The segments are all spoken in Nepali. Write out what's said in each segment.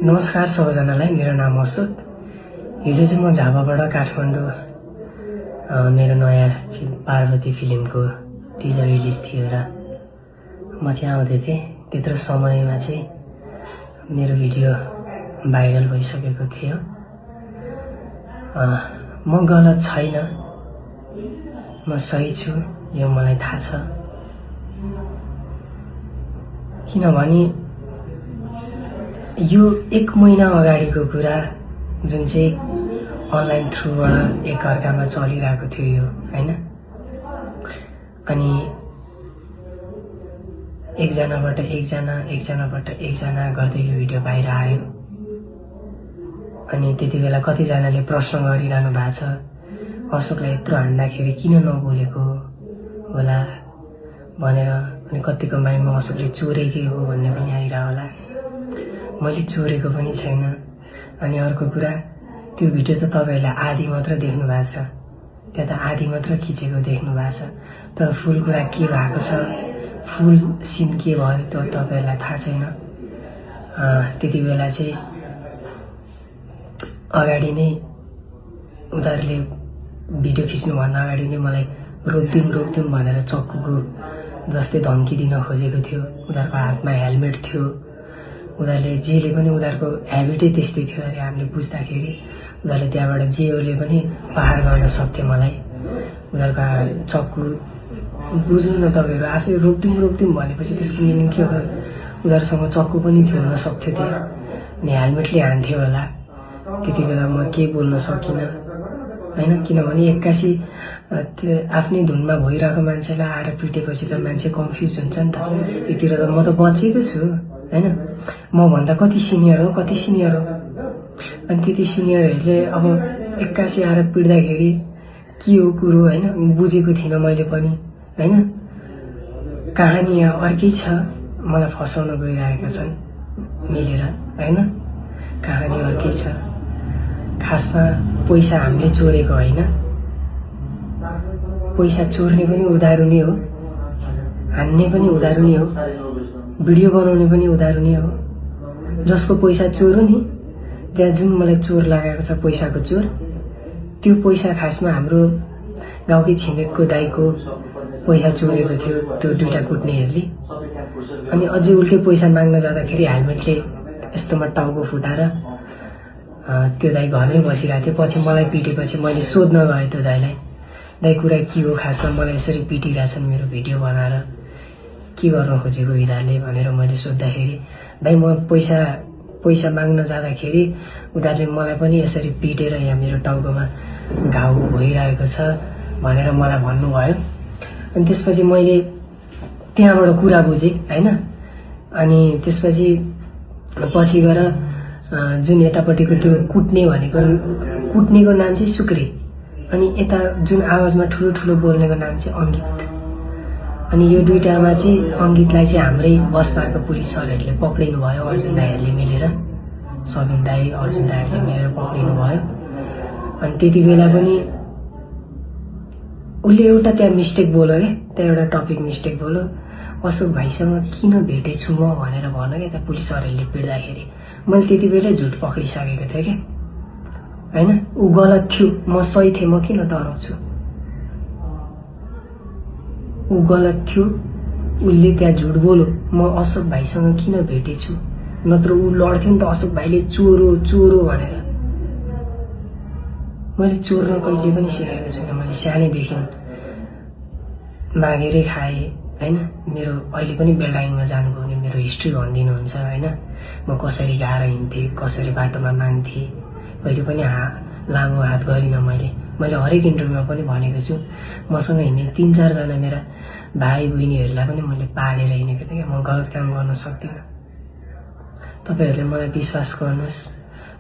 नमस्कार सबैजनालाई, मेरो नाम अशोक। हिजो चाहिँ म झापाबाट काठमाडौँ मेरो नयाँ पार्वती फिल्मको टिजर रिलिज थियो र म चाहिँ आउँदै थिएँ। त्यत्रो समयमा चाहिँ मेरो भिडियो भाइरल भइसकेको थियो। म गलत छैन, म सही छु, यो मलाई थाहा छ। किनभने यो 1 महिना अगाडिको कुरा जुन चाहिँ अनलाइन थ्रुबाट एकअर्कामा चलिरहेको थियो यो, हैन? अनि एकजनाबाट एकजना गर्दै यो भिडियो बाहिर आयो। अनि त्यति बेला कतिजनाले प्रश्न गरिरहनु भएको छ, अशोकलाई यत्रो हान्दाखेरि किन नबोलेको होला भनेर। अनि कतिको माइन्डमा अशोकले चोरेकै हो भन्ने पनि आइरह होला। मैले चोरेको पनि छैन। अनि अर्को कुरा, त्यो भिडियो त तपाईहरुले आधी मात्र देख्नु भएको छ, त्यहाँ त आधी मात्र खिचेको देख्नु भएको छ। तर फुल कुरा के भएको छ, फुल सिन के भयो त्यो तपाईहरुलाई थाहा छैन। त्यति बेला चाहिँ अगाडि नै उनीहरूले भिडियो खिच्नुभन्दा अगाडि नै मलाई रोक्दिउँ भनेर चक्कुको जस्तै धम्की दिन खोजेको थियो। उनीहरूको हातमा हेलमेट थियो, उनीहरूले जेले पनि उनीहरूको ह्याबिटै त्यस्तै थियो अरे हामीले बुझ्दाखेरि। उनीहरूले त्यहाँबाट जेले पनि प्रहार गर्न सक्थ्यो मलाई। उनीहरूको चक्कु बुझ्नु न तपाईहरु, आफै रोक्दिउँ भनेपछि त्यसको मिनिङ के हो? उनीहरूसँग चक्कु पनि थियो हुन सक्थ्यो त्यहाँ, अनि हेलमेटले हान्थ्यो होला। त्यति बेला म के बोल्न सकिनँ, हैन? किनभने एक्कासी आफ्नै धुनमा भइरहेको मान्छेलाई आएर पिटेपछि त मान्छे कन्फ्युज हुन्छ नि त। यतिर त म त बचेको छु, हैन? म भन्दा कति सिनियर हो। अनि त्यति सिनियरहरूले अब एक्कासी आएर पिट्दाखेरि के हो कुरो, हैन? बुझेको थिइनँ मैले पनि, हैन? कहानी यहाँ अर्कै छ, मलाई फसाउन गइरहेका छन् मिलेर, हैन? कहानी अर्कै छ। खासमा पैसा हामीले चोरेको होइन, पैसा चोर्ने पनि उधारो नै हो, हान्ने पनि उधारो नै हो, भिडियो बनाउने पनि उधारो नै हो। जसको पैसा चोरो नि, त्यहाँ जुन मलाई चोर लागेको छ, पैसाको चोर, त्यो पैसा खासमा हाम्रो गाउँकै छिमेकको दाइको पैसा चोरेको थियो त्यो दुईटा कुट्नेहरूले। अनि अझै उल्टै पैसा माग्न जाँदाखेरि हेलमेटले यस्तोमा टाउको फुटाएर त्यो दाइ घरमै बसिरहेको थियो। पछि मलाई पिटेपछि मैले सोध्न गएँ त्यो दाइलाई, दाइ कुरा के हो, खासमा मलाई यसरी पिटिरहेछन् मेरो भिडियो बनाएर, के गर्न खोजेको यिनीहरूले भनेर मैले सोद्धाखेरि, दाइ म पैसा माग्न जाँदाखेरि उनीहरूले मलाई पनि यसरी पिटेर यहाँ मेरो टाउकोमा घाउ भइरहेको छ भनेर मलाई भन्नुभयो। अनि त्यसपछि मैले त्यहाँबाट कुरा बुझेँ, हैन? अनि त्यसपछि पछि गएर जुन यतापट्टिको त्यो कुट्नेको नाम चाहिँ सुक्रे, अनि यता जुन आवाजमा ठुलो बोल्नेको नाम चाहिँ अङ्गित। अनि यो दुईटामा चाहिँ अङ्गितलाई चाहिँ हाम्रै बसपार्कको पुलिस सरहरूले पक्रिनु भयो, अर्जुन दाइहरूले मिलेर, सबिन दाइ अर्जुन दाइहरूले मिलेर पक्रिनु भयो। अनि त्यति बेला पनि उसले एउटा त्यहाँ मिस्टेक बोल्यो क्या, त्यहाँ एउटा टपिक मिस्टेक बोल्यो, अशोक भाइसँग किन भेटेछु म भनेर भन्यो क्या त्यहाँ पुलिसहरूले पिट्दाखेरि। मैले त्यति बेलै झुट पक्रिसकेको थिएँ क्या, हैन? ऊ गलत थियो, म सही थिएँ, म किन डराउँछु? ऊ गलत थियो, उसले त्यहाँ झुट बोल्यो, म अशोक भाइसँग किन भेटेछु, नत्र ऊ लड्थ्यो नि त अशोक भाइले चोरो भनेर। मैले चोर्न कहिले पनि सिकेको छुइनँ, मैले सानैदेखि मागेरै खाएँ, हैन? मेरो अहिले पनि बेलडाइङमा जानुभयो भने मेरो हिस्ट्री भनिदिनुहुन्छ, हैन? म कसरी गाएर हिँड्थेँ, कसरी बाटोमा माग्थेँ, कहिले पनि लामो हात गरिनँ। मैले हरेक इन्टरभ्यूमा पनि भनेको छु, मसँग हिँड्ने 3-4 जना मेरा भाइ बहिनीहरूलाई पनि मैले पालेर हिँडेको थिएँ क्या। म गलत काम गर्न सक्दिनँ। तपाईहरूले मलाई विश्वास गर्नुहोस्,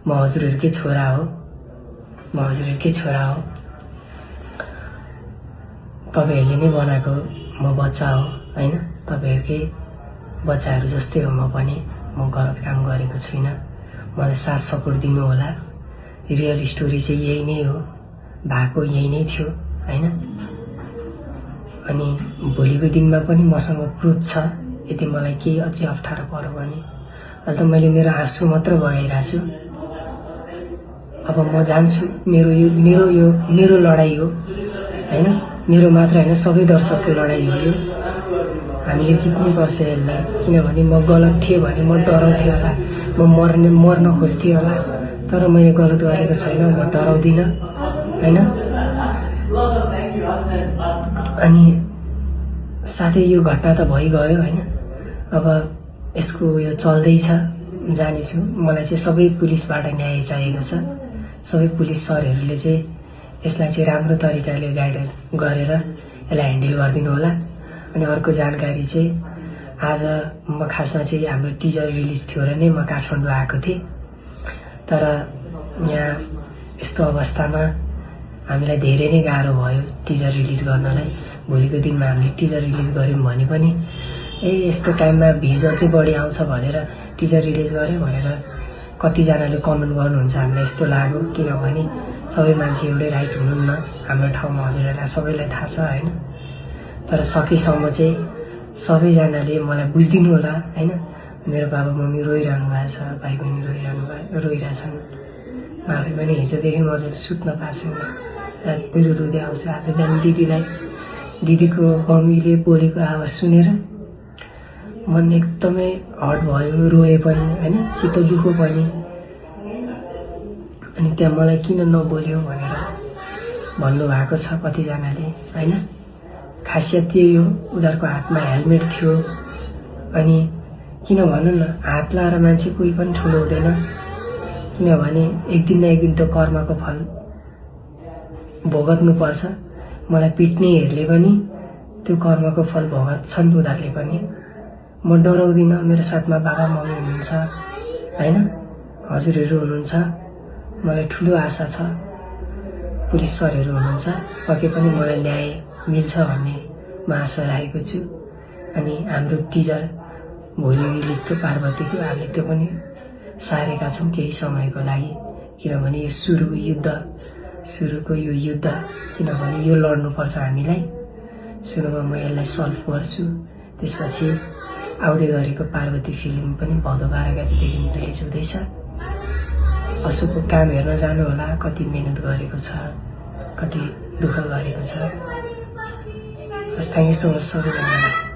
म हजुरहरूकै छोरा हो, तपाईहरूले नै बनाएको म बच्चा हो, हैन? तपाईहरूकै बच्चाहरू जस्तै हो म पनि। म गलत काम गरेको छुइनँ, मलाई साथ सपोर्ट दिनु होला। रियल स्टोरी चाहिँ यही नै हो, भएको यही नै थियो, हैन? अनि भोलिको दिनमा पनि मसँग प्रुफ छ। यदि मलाई केही अझै अप्ठ्यारो पर्यो भने अहिले त मैले मेरो आँसु मात्र बगाइरहेको छु। अब म जान्छु, मेरो लडाई हो हैन, मेरो मात्र हैन, सबै दर्शकको लडाई हो यो। हामीले जित्नै पर्छ यसलाई, किनभने म गलत थिएँ भने म डराउँथेँ होला, म मर्न खोज्थेँ होला, तर मैले गलत गरेको छैन, म डराउँदिनँ हैन। अनि साथै यो घटना त भइगयो हैन, अब यसको यो चल्दैछ, जानेछु। मलाई चाहिँ सबै पुलिसबाट न्याय चाहिएको छ। सबै पुलिस सरहरूले चाहिँ यसलाई चाहिँ राम्रो तरिकाले गाइड गरेर यसलाई ह्यान्डल गरिदिनु होला। अनि अर्को जानकारी चाहिँ आज म खासमा चाहिँ हाम्रो टिजर रिलिज थियो र नै म काठमाडौँ आएको थिएँ, तर यहाँ यस्तो अवस्थामा हामीलाई धेरै नै गाह्रो भयो टिजर रिलिज गर्नलाई। भोलिको दिनमा हामीले टिजर रिलिज गऱ्यौँ भने पनि यस्तो टाइममा भ्युज अझै बढी आउँछ भनेर टिजर रिलिज गऱ्यो भनेर कतिजनाले कमेन्ट गर्नुहुन्छ। हामीलाई यस्तो लाग्यो, किनभने सबै मान्छे एउटै राइट हुनुहुन्न हाम्रो ठाउँमा, हजुरहरूलाई सबैलाई थाहा छ हैन। तर सकेसम्म चाहिँ सबैजनाले मलाई बुझिदिनु होला हैन। मेरो बाबा मम्मी रोइरहनु भएको छ, भाइ बहिनी रोइरहेछन्। माफी पनि, हिजोदेखि म चाहिँ सुत्न पाएको छैन, रातभरि रुँदै आउँछु। आज बिहान दिदीको मम्मीले बोलेको आवाज सुनेर मन एकदमै हट भयो, रोए पनि हैन, चित्त दुखो पनि। अनि त्यहाँ मलाई किन नबोल्यो भनेर भन्नुभएको छ कतिजनाले हैन। खासियत त्यही हो, उनीहरूको हातमा हेलमेट थियो। अनि किन भन्नु न, हात लाएर मान्छे कोही पनि ठुलो हुँदैन, किनभने एक दिन न एक दिन त कर्मको फल भोगत्नु पर्छ। मलाई पिट्नेहरूले पनि त्यो कर्मको फल भोगत्छन् उनीहरूले पनि। म डराउँदिनँ, मेरो साथमा बाबा मम्मी हुनुहुन्छ हैन, हजुरहरू हुनुहुन्छ, मलाई ठुलो आशा छ, पुलिस सरहरू हुनुहुन्छ, पक्कै पनि मलाई न्याय मिल्छ भन्ने म आशा राखेको छु। अनि हाम्रो टिजर भोलि रिलिज थियो पार्वतीको, हामीले त्यो पनि सारेका छौँ केही समयको लागि, किनभने यो सुरुको यो युद्ध, किनभने यो लड्नुपर्छ हामीलाई। सुरुमा म यसलाई सल्भ गर्छु, त्यसपछि आउँदै गरेको पार्वती फिल्म पनि भदौ 12 गतेदेखि रिलिज हुँदैछ। असुको काम हेर्न जानु होला, कति मेहनत गरेको छ, कति दुःख गरेको छ। हस्, थ्याङ्क यू सो मच सबैजनालाई।